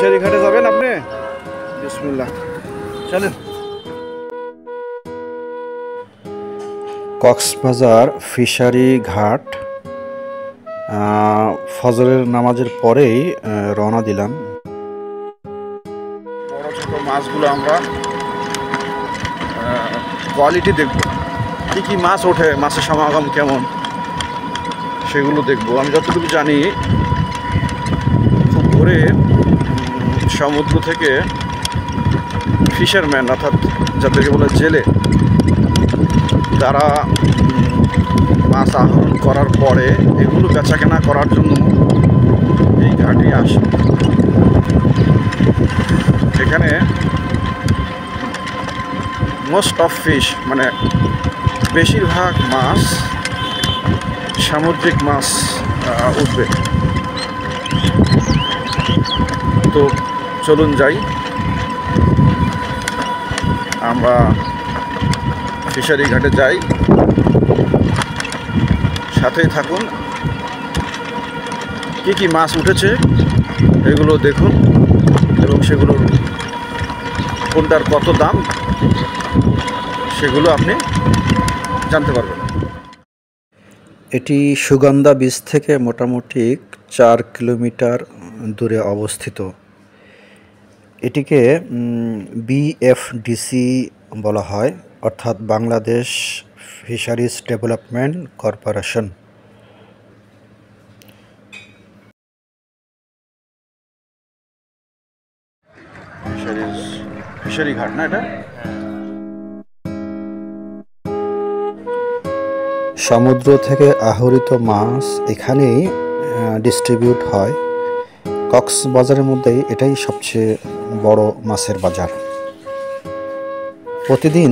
Fishery ঘাটে যাবেন আপনি? বিসমিল্লাহ, চলেন। কক্সবাজার ফিশারি ঘাট ফজরের নামাজের পরেই রওনা দিলাম। বড় ছোট মাছগুলো আমরা কোয়ালিটি দেখব, কি কি মাছ ওঠে, মাছের সমাগম কেমন সেগুলো দেখব। আমি যতটুকু জানি খুব ভোরে সমুদ্র থেকে ফিশারম্যান অর্থাৎ যাদেরকে বলে জেলে, তারা মাছ আহরণ করার পরে এগুলো বেচাকেনা করার জন্য এই ঘাটে আসে। এখানে মোস্ট অফ ফিশ মানে বেশিরভাগ মাছ সামুদ্রিক মাছ উঠবে। তো চলুন যাই, আমরা ফিশারি ঘাটে যাই, সাথেই থাকুন। কি কি মাছ উঠেছে এগুলো দেখুন এবং সেগুলোর কোনটার কত দাম সেগুলো আপনি জানতে পারবেন। এটি সুগন্ধা বিচ থেকে মোটামুটি 4 কিলোমিটার দূরে অবস্থিত। এটিকে বিএফডিসি বলা হয়, অর্থাৎ Bangladesh fisheries development corporation. Fishery ঘাট না এটা? সমুদ্র থেকে আহরিত মাছ এখানেই ডিস্ট্রিবিউট হয়। কক্সবাজারের মধ্যেই এটাই সবচেয়ে বড় মাছের বাজার। প্রতিদিন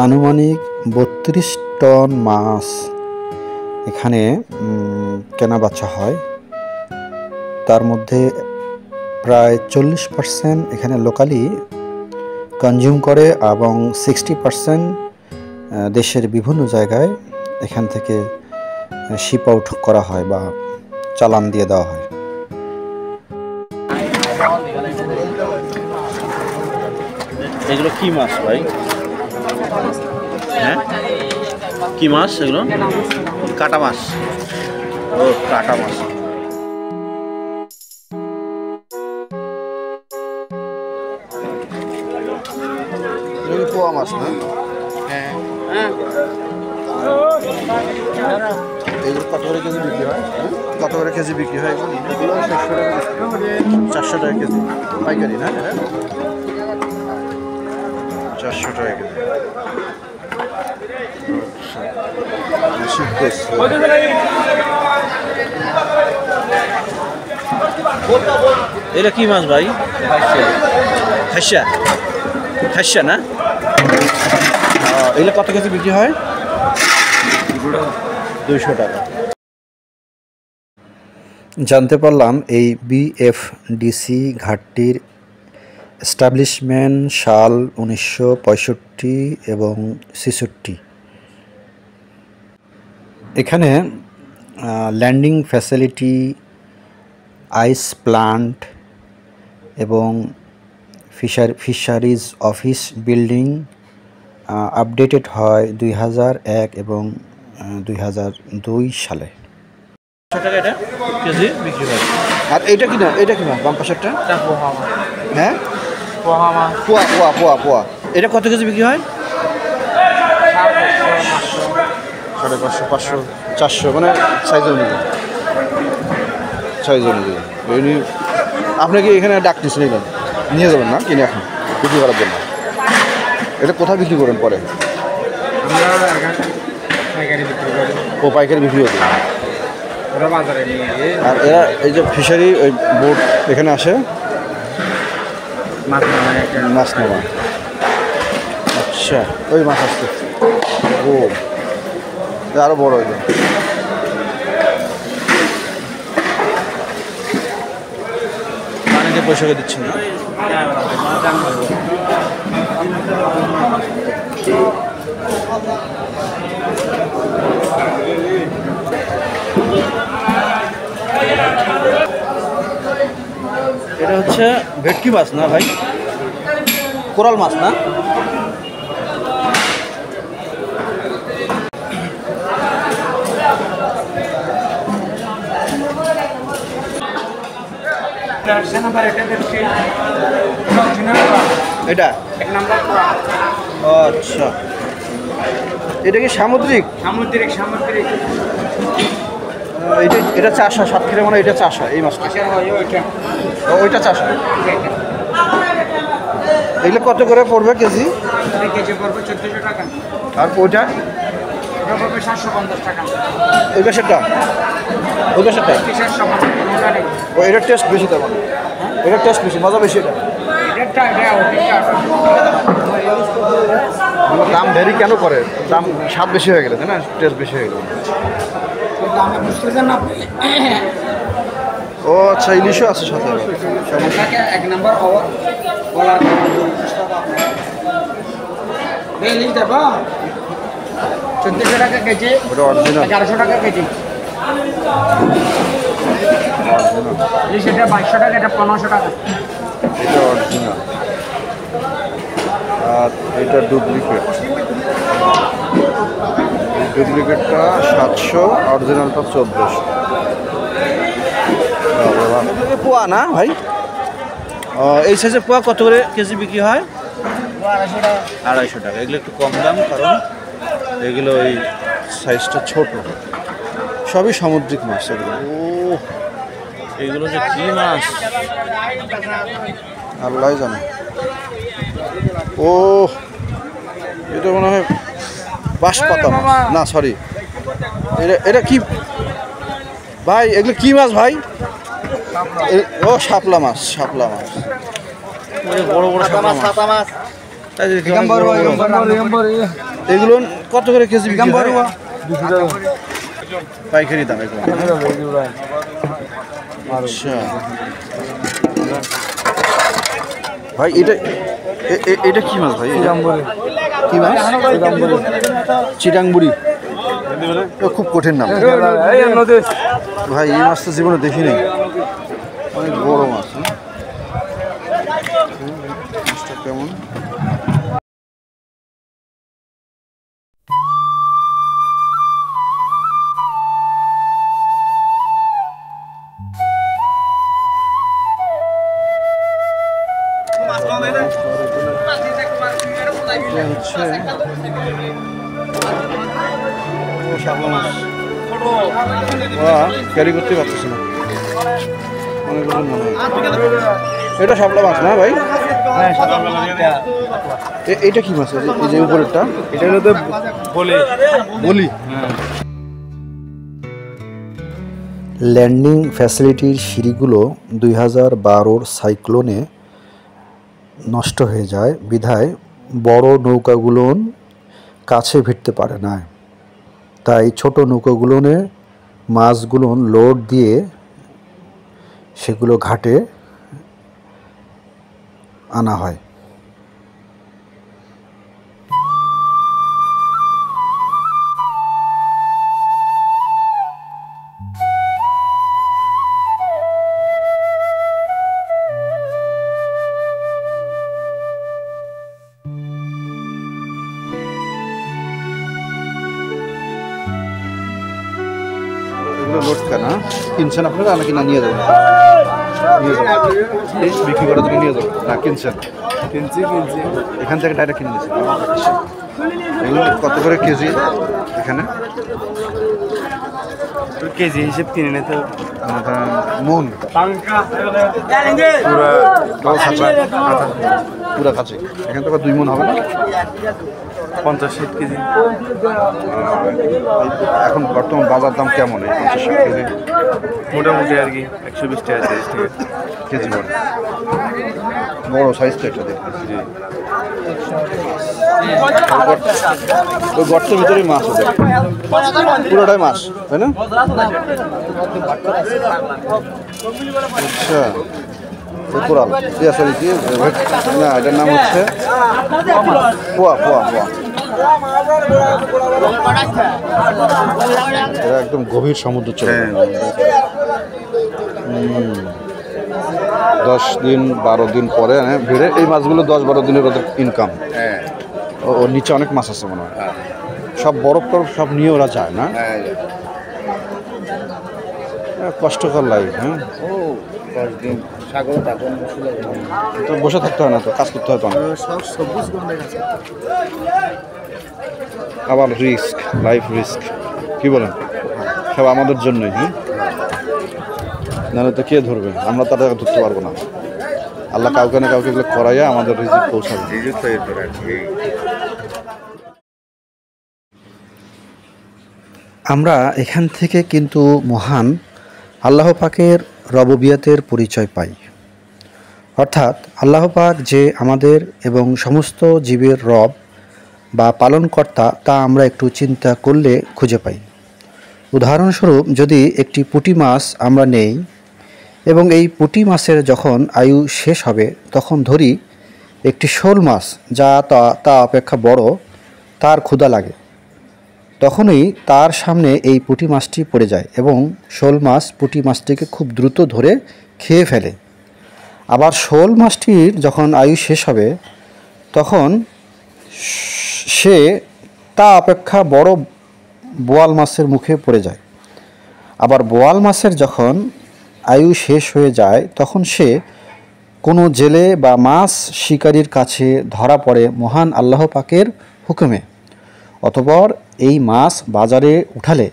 আনুমানিক 32 টন মাছ এখানে কেনাবেচা হয়। তার মধ্যে প্রায় 40% এখানে লোকালি কনজিউম করে এবং 60% দেশের বিভিন্ন জায়গায় এখান থেকে শিপ আউট করা হয় বা চালান দিয়ে দেওয়া হয়। এগুলো কি মাছ ভাই? হ্যাঁ, কি মাছ এগুলো? কাটা মাছ। ও, কাটা মাছ। পোয়া মাছ না? হ্যাঁ। এগুলো কত করে কেজি বিক্রি হয়? কত করে কেজি বিক্রি হয়? 400 টাকা কেজি পাইকারি না? 400 টাকা কেজি। এটা কি মাছ ভাই? হাসিয়া। হাসিয়া না? এগুলো কত কেজি বিক্রি হয়? 200 টাকা। জানতে পারলাম এই বিএফডিসি ঘাটটির এস্টাবলিশমেন্ট সাল 1965 এবং 66। এখানে ল্যান্ডিং ফ্যাসিলিটি, আইস প্লান্ট এবং ফিশারিজ অফিস বিল্ডিং আপডেটেড হয় 2001 এবং 2002 সালে। এটা কেজি বিক্রি হয়। আর এইটা কি না? এটা কি না? বাম পাশেরটা হ্যাঁ, পোয়া পোয়া পোয়া পোয়া। এটা কত কেজি বিক্রি হয়? 550, 500, 400 মানে সাইজ অনুযায়ী। আপনি কি এখানে ডাক নিচ্ছেন? নিয়ে যাবেন না কিনে এখন বিক্রি করার জন্য? এটা কোথায় বিক্রি করেন পরে? ও, পাইকারি বিক্রি করবেন। আর এরা এই যে ফিশারি ওই বোট এখানে আসে মাছ নেওয়া। আচ্ছা, ওই মাছ আসছে। ও, আরো বড় হয়ে যায়। পানিতে পয়সা দিচ্ছেন না? এটা হচ্ছে ভেটকি মাছ না ভাই, কোরাল মাছ না? এটা আচ্ছা, এটা কি সামুদ্রিক? সামুদ্রিক সামুদ্রিক এটা চাষ হয় সাতক্ষীরা, মানে এটা চাষ হয় এই মাছটা? ওইটা চাষ হয়। এগুলো কত করে পড়বে কেজি? কেজি পড়বে 1400 টাকা। আর ওইটা? ওটা পড়বে 750 টাকা। ওই পাশেরটা? ওই পাশেরটা? 750 ও এটার টেস্ট বেশি, তার মানে এটার টেস্ট বেশি, মজা বেশি এটা। দাম ভ্যারি কেন করে? দাম স্বাদ বেশি হয়ে গেলে তাই না, টেস্ট বেশি হয়ে গেলে। দামে বুঝতেছেন না আপনি? ও আচ্ছা, ইলিশও আছে সাথে। এক নম্বর বলার ইলিশ দেব 1400 টাকা কেজি, ওটা অরিজিনাল 1100 টাকা কেজি। ইলিশ এটা 2200 টাকা, এটা 1500 টাকা। এটা অরিজিনাল আর এটা ডুপ্লিকেট। ডুপ্লিকেটটা 700, অরিজিনালটা 1400। পোয়া না ভাই? এই সাইজের পোয়া কত করে কেজি বিক্রি হয়? 250 টাকা। এগুলো একটু কম দাম, কারণ এগুলো ওই সাইজটা ছোট। সবই সামুদ্রিক মাছ এগুলো। ও এগুলো যে কি মাছ আল্লাহ জানে। ও এটা মনে হয় বাঁশপাতা মাছ না, সরি, এটা কি ভাই? এগুলো কি মাছ ভাই? ও শাপলা মাছ, শাপলা মাছ, বড় বড় শাপলা মাছ। এগুলো কত করে কেজি বিক্রি হয়? 200 টাকা পাইকারি দাম এগুলো। আচ্ছা ভাই, এটা কি মাছ ভাই? কি মাছ? চিটাংবুড়ি। খুব কঠিন নাম ভাই, এই মাছ তো জীবনে দেখিনি। অনেক বড় মাছ। মাছটা কেমন? ক্যারি করতে পারতেছি না, অনেক ওজন মনে হয়। এটা শাপলা মাছ না ভাই? এটা কি মাছ? এই যে উপরেরটা, এটা হলো তো বলি। ল্যান্ডিং ফ্যাসিলিটির সিঁড়িগুলো 2012-র সাইক্লোনে নষ্ট হয়ে যায় বিধায় বড় নৌকাগুলোন কাছে ভিড়তে পারে না। তাই ছোট নৌকাগুলোনে মাছগুলো লোড দিয়ে সেগুলো ঘাটে আনা হয়। এগুলো লোড কেনা কিনছেন আপনারা নাকি না নিয়ে যাবেন? নিয়ে যাবেন বিক্রি করার জন্য নিয়ে যাবেন না কিনছেন? কিনছি এখান থেকে ডাইরেক্ট কিনে নিয়েছেন। এগুলো কত করে কেজি এখানে? কেজি হিসেব কিনে নিতে মন পুরা কাছে এখান থেকে 2 মন হবে না? 50-60 কেজি। এখন বর্তমান বাজার দাম কেমন? এই 50-60 কেজি মোটামুটি আর কি 120 টাকা 30 টাকা কেজি পড়ে। বড় সাইজ তো এটা দেখতেছি। ওই গর্তের ভিতরে মাছ আছে, পুরোটাই মাছ তাই না? আচ্ছা কোরাল, সরি কি না, এটার নাম হচ্ছে পোয়া। এটা একদম গভীর সমুদ্র চলে। 10 দিন 12 দিন পরে ভিড়ে এই মাছগুলো 10-12 দিনের ওদের ইনকাম। হ্যাঁ ও নিচে অনেক মাছ আছে মনে হয়, সব বরফ টরফ সব নিয়ে ওরা যায় না? কষ্টকর লাইফ। হ্যাঁ, ও 10 দিন সাগরে থাকুন, তো বসে থাকতে হয় না, তো কাজ করতে হয় তো। সব সবুজ গন্ধে গেছে। আবার রিস্ক, লাইফ রিস্ক, কি বলেন? সব আমাদের জন্যই। হ্যাঁ, নাহলে তো কে ধরবে? আমরা তাদের ধরতে পারবো না। আল্লাহ কাউকে না কাউকে করাইয়া আমাদের রিজিক পৌঁছাবে। আমরা এখান থেকে কিন্তু মহান আল্লাহ পাকের রববিয়তের পরিচয় পাই। অর্থাৎ আল্লাহ পাক যে আমাদের এবং সমস্ত জীবের রব বা পালনকর্তা, তা আমরা একটু চিন্তা করলে খুঁজে পাই। উদাহরণস্বরূপ যদি একটি পুঁটি মাছ আমরা নেই এবং এই পুঁটি মাছের যখন আয়ু শেষ হবে, তখন ধরি একটি শোল মাছ যা তা অপেক্ষা বড়, তার ক্ষুধা লাগে, তখনই তার সামনে এই পুঁটি মাছটি পড়ে যায় এবং শোল মাছ পুঁটি মাছটিকে খুব দ্রুত ধরে খেয়ে ফেলে। আবার শোল মাছটির যখন আয়ু শেষ হবে, তখন সে তা অপেক্ষা বড় বোয়াল মাছের মুখে পড়ে যায়। আবার বোয়াল মাছের যখন আয়ু শেষ হয়ে যায়, তখন সে কোনো জেলে বা মাছ শিকারীর কাছে ধরা পড়ে মহান আল্লাহ পাকের হুকুমে। অতঃপর এই মাছ বাজারে উঠালে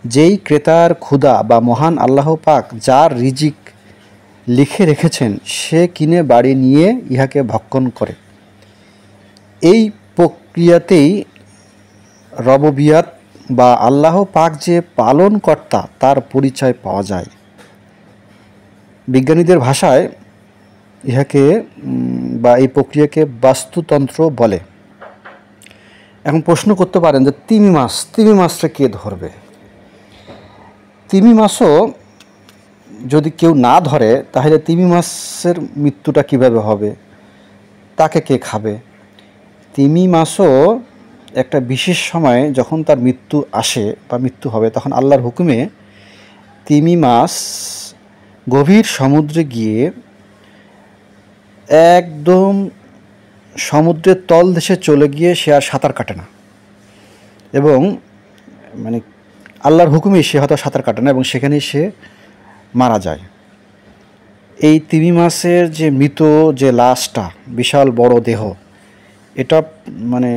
যেই ক্রেতার ক্ষুধা বা মহান আল্লাহ পাক যার রিজিক লিখে রেখেছেন, সে কিনে বাড়ি নিয়ে ইহাকে ভক্ষণ করে। এই প্রক্রিয়াতেই রববিয়াত বা আল্লাহ পাক যে পালনকর্তা, তার পরিচয় পাওয়া যায়। বিজ্ঞানীদের ভাষায় ইহাকে বা এই প্রক্রিয়াকে বাস্তুতন্ত্র বলে। এখন প্রশ্ন করতে পারেন যে তিমি মাছটা কে ধরবে? তিমি মাছও যদি কেউ না ধরে, তাহলে তিমি মাছের মৃত্যুটা কিভাবে হবে? তাকে কে খাবে? তিমি মাছও একটা বিশেষ সময়ে যখন তার মৃত্যু আসে বা মৃত্যু হবে, তখন আল্লাহর হুকুমে তিমি মাছ গভীর সমুদ্রে গিয়ে একদম সমুদ্রের তলদেশে চলে গিয়ে সে আর সাঁতার কাটে না, এবং মানে আল্লাহর হুকুমেই সে হয়তো সাঁতার কাটে না এবং সেখানেই সে মারা যায়। এই তিমি মাছের যে মৃত যে লাশটা, বিশাল বড় দেহ, এটা মানে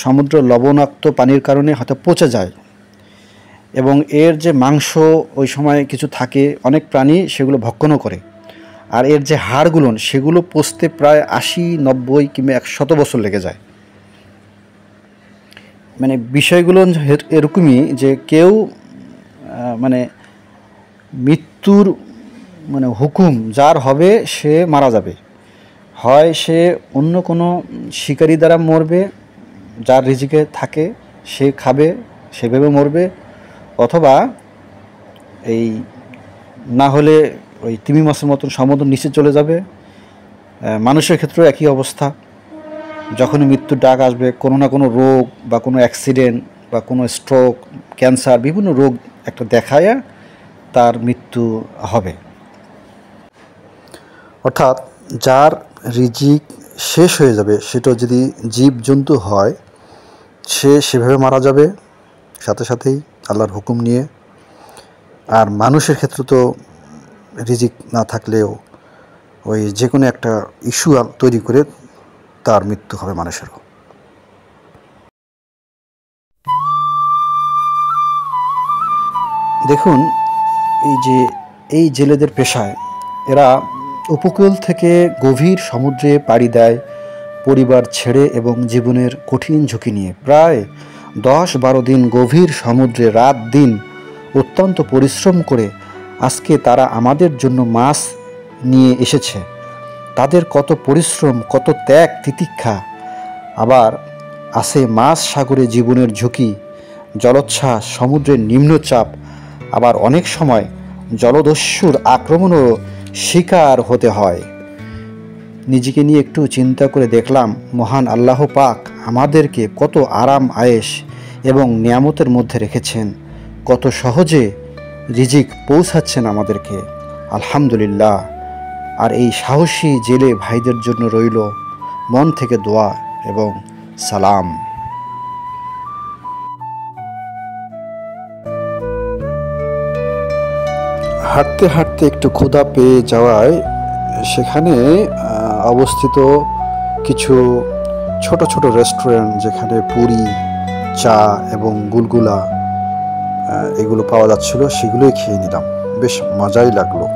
সমুদ্র লবণাক্ত পানির কারণে হয়তো পচে যায়, এবং এর যে মাংস ওই সময় কিছু থাকে, অনেক প্রাণী সেগুলো ভক্ষণও করে। আর এর যে হাড়গুলো, সেগুলো পচতে প্রায় 80, 90 কিংবা 100 বছর লেগে যায়। মানে বিষয়গুলো এরকমই যে কেউ মানে মৃত্যুর মানে হুকুম যার হবে সে মারা যাবে। হয় সে অন্য কোনো শিকারী দ্বারা মরবে, যার রিজিকে থাকে সে খাবে, সেভাবে মরবে, অথবা এই না হলে ওই তিমি মাছের মতন সমুদ্র নিচে চলে যাবে। মানুষের ক্ষেত্রেও একই অবস্থা। যখনই মৃত্যুর ডাক আসবে, কোনো না কোনো রোগ বা কোনো অ্যাক্সিডেন্ট বা কোনো স্ট্রোক, ক্যান্সার, বিভিন্ন রোগ একটা দেখায় তার মৃত্যু হবে। অর্থাৎ যার রিজিক শেষ হয়ে যাবে, সেটা যদি জীবজন্তু হয়, সে সেভাবে মারা যাবে সাথে সাথেই আল্লাহর হুকুম নিয়ে। আর মানুষের ক্ষেত্রে তো রিজিক না থাকলেও ওই যে কোনো একটা ইস্যু তৈরি করে তার মৃত্যু হবে মানুষেরও। দেখুন, এই জেলেদের পেশায় এরা উপকূল থেকে গভীর সমুদ্রে পাড়ি দেয় পরিবার ছেড়ে এবং জীবনের কঠিন ঝুঁকি নিয়ে। প্রায় 10-12 দিন গভীর সমুদ্রে রাত দিন অত্যন্ত পরিশ্রম করে আজকে তারা আমাদের জন্য মাছ নিয়ে এসেছে। তাদের কত পরিশ্রম, কত ত্যাগ তিতিক্ষা। আবার আছে মাছ সাগরে জীবনের ঝুঁকি, জলোচ্ছ্বাস, সমুদ্রের নিম্নচাপ, আবার অনেক সময় জলদস্যুর আক্রমণও শিকার হতে হয়। নিজেকে নিয়ে একটু চিন্তা করে দেখলাম, মহান আল্লাহ পাক আমাদেরকে কত আরাম আয়েশ এবং নিয়ামতের মধ্যে রেখেছেন, কত সহজে রিজিক পৌঁছাচ্ছেন আমাদেরকে। আলহামদুলিল্লাহ। আর এই সাহসী জেলে ভাইদের জন্য রইল মন থেকে দোয়া এবং সালাম। হাঁটতে হাঁটতে একটু ক্ষুধা পেয়ে যাওয়ায় সেখানে অবস্থিত কিছু ছোট ছোট রেস্টুরেন্ট, যেখানে পুরি, চা এবং গুলগুলা এগুলো পাওয়া যাচ্ছিল, সেগুলোই খেয়ে নিলাম। বেশ মজাই লাগলো।